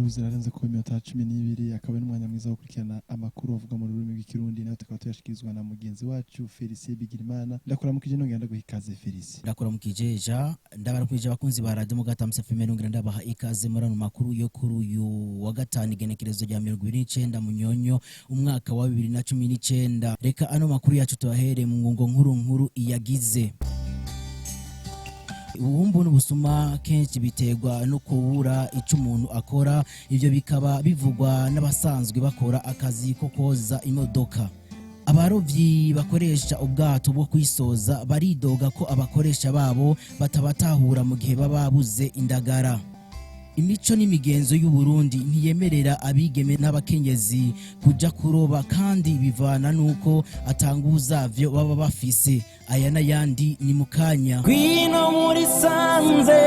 zitandatu zirarenze ku minota 12 akaba ari umwanya mwiza wo kurikirana amakuru avuga mu rurimi rw'ikirundi nayo tukaba tuyashikirizwa na mugenzi wacu Felicien Bigirimana. Ndakuramukije nongenda guha ikaze Felicien. Ndakuramukije ja ndabaramukije abakunzi ba Radio Magara Times FM nongera ndabaha ikaze muri ano makuru yo kuri uyu wa gatanu igenekerezo rya 29 Munyonyo umwaka wa 2019. Reka ano makuru yacu tubahere mu ngungo nkuru iyagize. Ubuhumbu n'ubusuma kenshi biterwa no kubura ico umuntu akora, ivyo bikaba bivugwa n'abasanzwe bakora akazi ko koza imodoka. Abarovyi bakoresha ubwato bwo kwisoza baridoga ko abakoresha babo batabatahura mu gihe baba babuze indagara. Imico n'imigenzo y'u Burundi ntiyemerera abigeme n'abakenyezi kuja kuroba kandi bivana nuko atanguzavyo baba bafise. Aya n'ayandi ni mukanya. Kwino muri sanze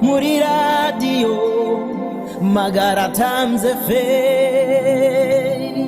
muri Radio Magara Times FM.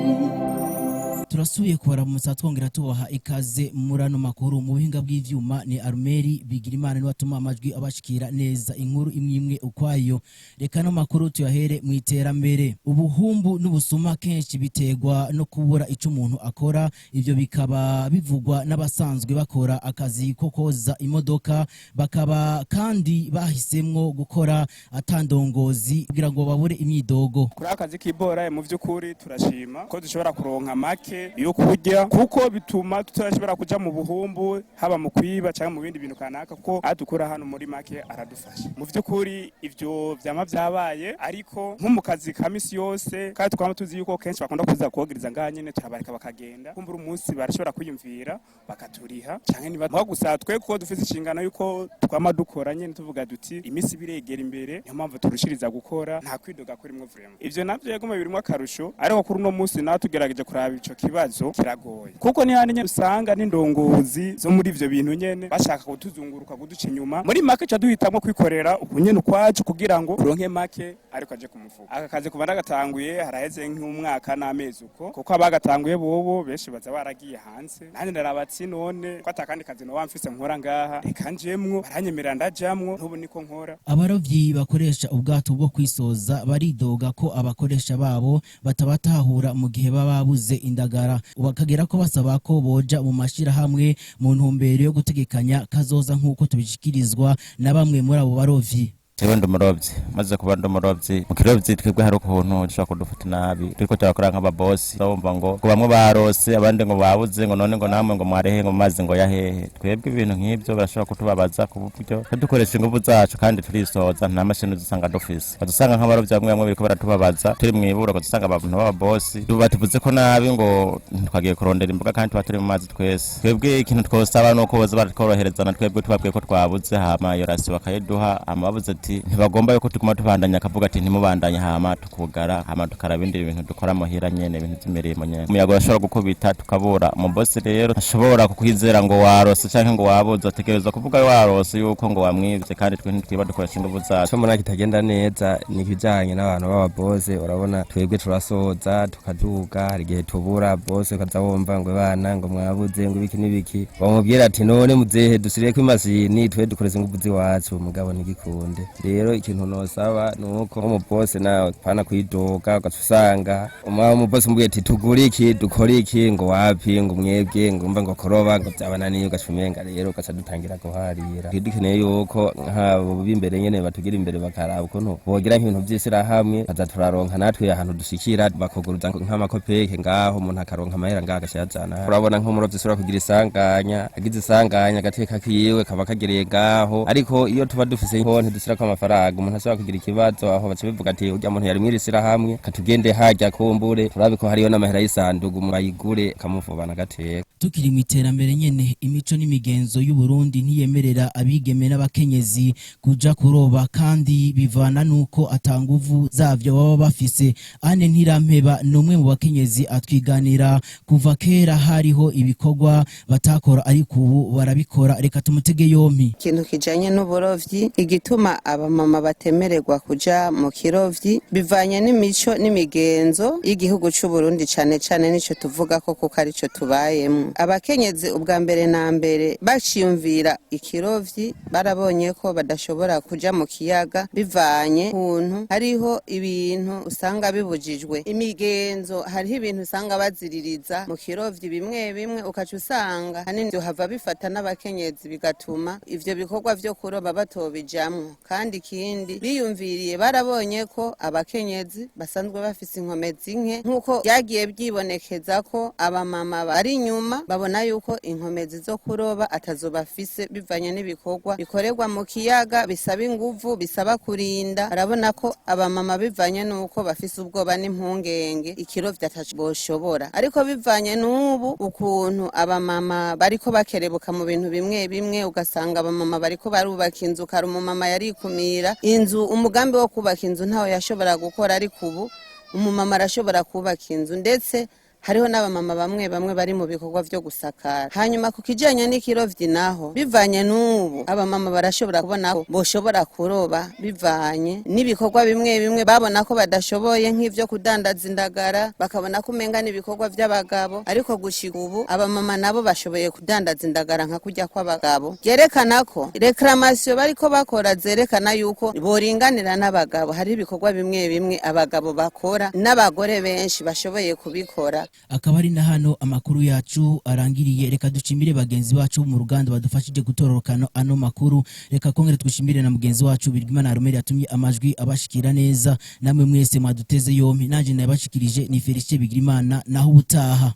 Turasubiye kubaramutsa twongera tubaha ikaze muri ano makuru. Mu buhinga bw'ivyuma ni Armeri Bigirimana ni watuma amajwi abashikira neza inkuru imwe ukwayo. Reka no makuru tuyahere mu iterambere. Ubuhumbu n'ubusuma kenshi biterwa no kubura ico umuntu akora, ivyo bikaba bivugwa n'abasanzwe bakora akazi ko koza imodoka, bakaba kandi bahisemwo gukora atandongozi kugira ngo babure imyidogo. Kuri akazi k'ibora mu vy'ukuri turashima ko dushobora kuronka make yo kurya kuko bituma tutashobora kuja mu buhumbu haba mu kwiba cyangwa mu bindi bintu kanaka ko adukura hano muri make aradufasha. Mu vy'ukuri ivyo vyama vyabaye ariko nko mu kazi kamisi yose kandi twama tuzi yuko kenshi bakunda kuza kogiriza nganyene tabareka bakagenda kumbura umunsi barashobora kwiyumvira bakaturiha cyangwa niba gusa twe ko dufite inshingano yuko twama dukora nyene tuvuga duti imisi biregera imbere niyo mpamvu turushiriza gukora nta kwidoga kuri mwe vraiment. Ivyo navyo yagoma birimo akarusho ariko kuri no munsi natugerageje kuraba ico kibazo kiragoye kuko ni handi usanga n'indongozi zo muri ivyo bintu nyene bashaka kutuzunguruka kuduca inyuma muri make ca duhitamwo kwikorera ukunyene kwacu kugira ngo turonke make ariko aje kumufuka. Aka kazi kuva ndagatanguye haraheze nk'umwaka n'amezi uko kuko abagatanguye bobo benshi baza baragiye hanze nanje ndarabatsi none ko atakandi kazi no wamfise nkora ngaha reka njemwo baranyemerera ndajamwo ntubu niko nkora. Abarovyi bakoresha ubwato bwo kwisoza baridoga ko abakoresha babo batabatahura mu gihe baba babuze indagara, ubakagera ko basaba ko boja mu mashira hamwe mu ntumbero yo gutegekanya kazoza nk'uko tubishikirizwa na bamwe muri abo barovyi. Tewe ndomurovyi maze kuba ndomurovyi mu kirovyi twebwe hari ukuntu dushaka kudufata nabi turiko turakora nk'ababosi bumva ngo bamwe barose abandi ngo babuze ngo none ngo namwe ngo mwarehe ngo mazi ngo yahehe. Twebwe ibintu nk'ivyo barashobora kutubabaza ku buryo dukoresha ingufu zacu kandi turisoza nta mashini dusanga dufise badusanga nk'abarovyi bamwe biriko baratubabaza turi mwibura ko dusanga abantu b'ababosi batuvuze ko nabi ngo twagiye kurondera imboga kandi tuba turi mu mazi twese. Twebwe ikintu twosaba nuko boza baratworoherezana twebwe tubabwiye ko twabuze hama yo rasi bakayiduha amabuze ntibagomba yuko tuguma tubandanya akavuga ati ntimubandanye hama tukugara hama tukarabindi ibintu dukora muhira nyene ibintu by'imirimo nyene. Umuyaga urashobora gukubita tukabura. Umubosi rero ashobora kukwizera ngo warose canke ngo wabuze ategerezwa kuvuga warose yuko ngo wamwivye kandi twe ntitwiba dukoresha ingufu zacu. Cyo muna kitagenda neza ni kijanye n'abantu b'ababose urabona twebwe turasoza tukaduga hari gihe tubura bose ukaza wumva ngo bana ngo mwabuze ngo ibiki n'ibiki bamubwira ati none muzehe dusiriye ku imashini twe dukoresha ingufu ziwacu mugabo ntigikunde. Rero ikintu nosaba nuko mu boss nawe pana kwidoga ugasanga mu boss mbuye ati tugure iki dukore iki ngo wapi ngo mwebwe ngo umva ngo koroba ngo byabananiye ugashumenga rero ugaca dutangira guharira. Dukeneye yuko nk'abo bimbere nyene batugira imbere bakaraba ukuntu bogira nk'ibintu by'isira hamwe baza turaronka natwe ahantu dushikira bakoguruza nk'amakopeke ngaho umuntu akaronka amahera ngaho agashazana. Urabona nk'umurovyi sura kugira isanganya agize isanganya gateka kiwe kaba kagereye ngaho ariko iyo tuba dufise konti dusira kwa amafaranga umuntu ashobora kugira ikibazo aho bace bivuga ati urya muntu yari mwirisira hamwe katugende hajya kumbure turabe ko hariyo n'amahera y'isandugu murayigure kamuvubana gateka. Tukiri mu iterambere nyene imico n'imigenzo y'u Burundi ntiyemerera abigeme n'abakenyezi kuja kuroba kandi bivana nuko atanguvu zavyo baba bafise. Ane Ntirampeba numwe mu bakenyezi atwiganira kuva kera hariho ibikorwa batakora ariko ubu barabikora. Reka tumutege yompi. Ikintu kijanye n'uburovyi igituma abamama batemererwa kuja mu kirovyi bivanye n'imico n'imigenzo y'igihugu c'u Burundi cane cane nico tuvuga ko kuko arico tubayemo. Abakenyezi ubwa mbere na mbere baciyumvira ikirovyi barabonye ko badashobora kuja mu kiyaga bivanye kuntu hariho ibintu usanga bibujijwe imigenzo, hariho ibintu usanga baziririza mu kirovyi bimwe bimwe ukaca usanga hanini hava bifata n'abakenyezi bigatuma ivyo bikorwa vyo kuroba batobijamwo. Kandi ikindi biyumviriye barabonye ko abakenyezi basanzwe bafise inkomezi nke nk'uko byagiye byibonekeza ko abamama bari inyuma babona yuko inkomezi zo kuroba atazobafise bivanye n'ibikorwa bikorerwa mu kiyaga bisaba inguvu bisaba kurinda. Arabona ko abamama bivanye nuko bafise ubwoba n'impungenge ikirovyi ataboshobora, ariko bivanye n'ubu ukuntu abamama bariko bakerebuka mu bintu bimwe bimwe ugasanga abamama bariko barubaka inzu. Kari umumama yarikumira inzu, umugambi wo kubaka inzu ntaho yashobora gukora, ariko ubu umumama arashobora kubaka inzu, ndetse hariho n'abamama bamwe bamwe bari mu bikorwa vyo gusakara. Hanyuma ku kijanye n'ikirovyi naho bivanye n'ubu abamama barashobora kubona ko boshobora kuroba bivanye n'ibikorwa bimwe bimwe babona ko badashoboye nk'ivyo kudandaza indagara, bakabona ko umenga n'ibikorwa vy'abagabo, ariko gushika ubu abamama nabo bashoboye kudandaza indagara nka kurya kw'abagabo. Yerekana ko reclamation bariko bakora zerekana yuko boringanira n'abagabo. Hari ibikorwa bimwe bimwe abagabo bakora n'abagore benshi bashoboye kubikora. Akaba ari na hano amakuru yacu arangiriye. Reka dushimire bagenzi bacu mu ruganda badufashije gutororokana ano makuru. Reka kongere twishimire na mugenzi wacu Birigimana Aromeri yatumye amajwi abashikira neza. Namwe mwese mwaduteze yompi, nanje nabashikirije ni Felicien Bigirimana. Naho ubutaha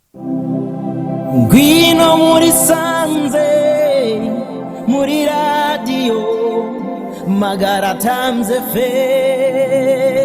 ngwino muri sanze muri radio Magara Times FM.